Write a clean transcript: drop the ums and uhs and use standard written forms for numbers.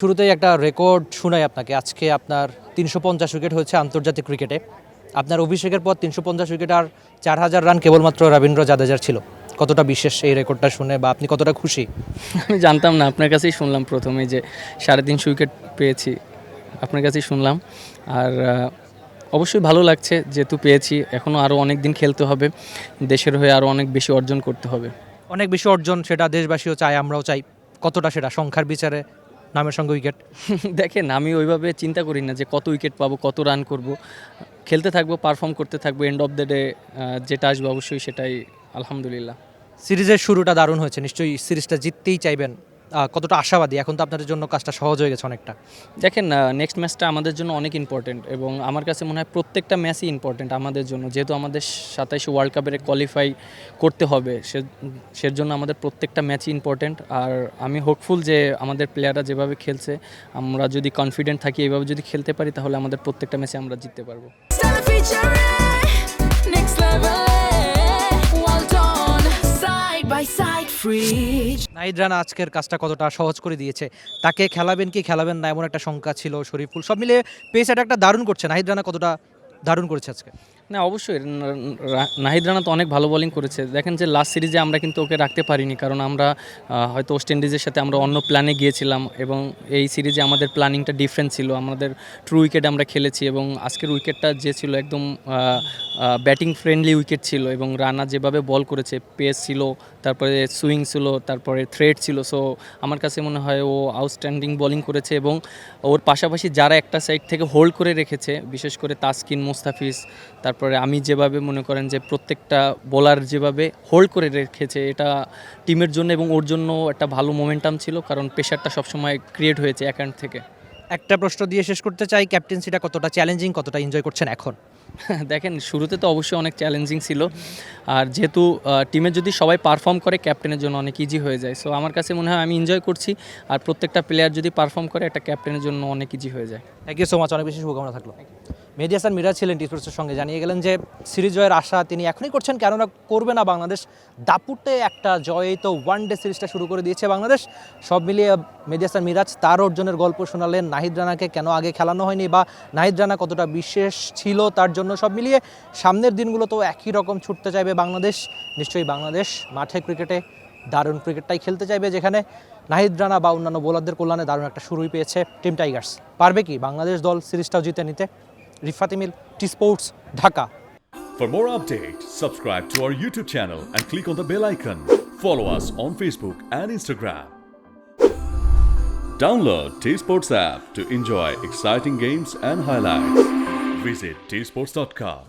শুরুতেই একটা রেকর্ড শোনাই আপনাকে। আজকে আপনার ৩৫০ উইকেট হয়েছে আন্তর্জাতিক ক্রিকেটে। আপনার অভিষেকের পর ৩৫০ উইকেট আর ৪,০০০ রান কেবলমাত্র রবীন্দ্র জাদেজার ছিল। কতটা বিশেষ এই রেকর্ডটা শুনে, বা আপনি কতটা খুশি? আমি জানতাম না, আপনার কাছেই শুনলাম প্রথমে যে ৩৫০ উইকেট পেয়েছি, আপনার কাছেই শুনলাম। আর অবশ্যই ভালো লাগছে যেহেতু পেয়েছি। এখনও আরও অনেক দিন খেলতে হবে, দেশের হয়ে আরও অনেক বেশি অর্জন করতে হবে। অনেক বেশি অর্জন, সেটা দেশবাসীও চায়, আমরাও চাই। কতটা সেটা সংখ্যার বিচারে নামের সঙ্গে উইকেট? দেখেন, আমি ওইভাবে চিন্তা করি না যে কত উইকেট পাবো, কত রান করব। খেলতে থাকবো, পারফর্ম করতে থাকবো, এন্ড অফ দ্য ডে যেটা আসবে অবশ্যই সেটাই আলহামদুলিল্লাহ। সিরিজের শুরুটা দারুণ হয়েছে, নিশ্চয়ই সিরিজটা জিততেই চাইবেন। কতটা আশাবাদী? এখন তো আপনাদের জন্য কাজটা সহজ হয়ে গেছে অনেকটা। দেখেন, নেক্সট ম্যাচটা আমাদের জন্য অনেক ইম্পর্টেন্ট, এবং আমার কাছে মনে হয় প্রত্যেকটা ম্যাচই ইম্পর্টেন্ট আমাদের জন্য, যেহেতু আমাদের ২৭ ওয়ার্ল্ড কাপের কোয়ালিফাই করতে হবে, সেজন্য আমাদের প্রত্যেকটা ম্যাচই ইম্পর্টেন্ট। আর আমি হোপফুল যে আমাদের প্লেয়াররা যেভাবে খেলছে, আমরা যদি কনফিডেন্ট থাকি, এইভাবে যদি খেলতে পারি, তাহলে আমাদের প্রত্যেকটা ম্যাচে আমরা জিততে পারবো। নাহিদ রানা আজকের কাজটা কতটা সহজ করে দিয়েছে? তাকে খেলাবেন কি খেলাবেন না এমন একটা শঙ্কা ছিল। শরীফুল সব মিলিয়ে পেস একটা দারুণ করছে। নাহিদ রানা কতটা দারুণ করেছে আজকে? না, অবশ্যই নাহিদ রানা তো অনেক ভালো বোলিং করেছে। দেখেন যে লাস্ট সিরিজে আমরা কিন্তু ওকে রাখতে পারিনি, কারণ আমরা হয়তো ওয়েস্ট ইন্ডিজের সাথে আমরা অন্য প্ল্যানে গিয়েছিলাম, এবং এই সিরিজে আমাদের প্ল্যানিংটা ডিফারেন্ট ছিল। আমাদের ট্রু উইকেট আমরা খেলেছি, এবং আজকের উইকেটটা যে ছিল একদম ব্যাটিং ফ্রেন্ডলি উইকেট ছিল, এবং রানা যেভাবে বল করেছে, পেস ছিল, তারপরে সুইং ছিল, তারপরে থ্রেড ছিল। সো আমার কাছে মনে হয় ও আউটস্ট্যান্ডিং বোলিং করেছে, এবং ওর পাশাপাশি যারা একটা সাইড থেকে হোল্ড করে রেখেছে, বিশেষ করে তাসকিন, মুস্তাফিজ, তারপরে আমি যেভাবে মনে করেন যে প্রত্যেকটা বোলার যেভাবে হোল্ড করে রেখেছে, এটা টিমের জন্য এবং ওর জন্য একটা ভালো মোমেন্টাম ছিল, কারণ প্রেশারটা সবসময় ক্রিয়েট হয়েছে এক হ্যান্ড থেকে। একটা প্রশ্ন দিয়ে শেষ করতে চাই, ক্যাপ্টেন্সিটা কতটা চ্যালেঞ্জিং, কতটা এনজয় করছেন এখন? দেখেন, শুরুতে তো অবশ্যই অনেক চ্যালেঞ্জিং ছিল, আর যেহেতু টিমে যদি সবাই পারফর্ম করে, ক্যাপ্টেনের জন্য অনেক ইজি হয়ে যায়। সো আমার কাছে মনে হয় আমি এনজয় করছি, আর প্রত্যেকটা প্লেয়ার যদি পারফর্ম করে, একটা ক্যাপ্টেনের জন্য অনেক ইজি হয়ে যায়। থ্যাংক ইউ সো মাচ, অনেক বেশি শুভকামনা থাকলো। মেহেদী হাসান মিরাজ ছিলেন টি স্পোর্টসের সঙ্গে, জানিয়ে গেলেন যে সিরিজ জয়ের আশা তিনি এখনই করছেন, কেননা করবে না বাংলাদেশ। দাপুটে একটা জয় তো ওয়ান ডে সিরিজটা শুরু করে দিয়েছে বাংলাদেশ। সব মিলিয়ে মেহেদী হাসান মিরাজ তার অর্জনের গল্প শোনালেন, নাহিদ রানাকে কেন আগে খেলানো হয়নি, বা নাহিদ রানা কতটা বিশেষ ছিল তার জন্য। সব মিলিয়ে সামনের দিনগুলো তো একই রকম ছুটতে চাইবে বাংলাদেশ। নিশ্চয়ই বাংলাদেশ মাঠে ক্রিকেটে দারুণ ক্রিকেটটাই খেলতে চাইবে, যেখানে নাহিদ রানা বা অন্যান্য বোলারদের কল্যাণে দারুণ একটা শুরুই পেয়েছে টিম টাইগার্স। পারবে কি বাংলাদেশ দল সিরিজটাও জিতে নিতে? Rifat Emil, T sports, Dhaka. For more updates, subscribe to our YouTube channel and click on the bell icon. Follow us on Facebook and Instagram. Download T Sports app to enjoy exciting games and highlights. Visit tsports.com.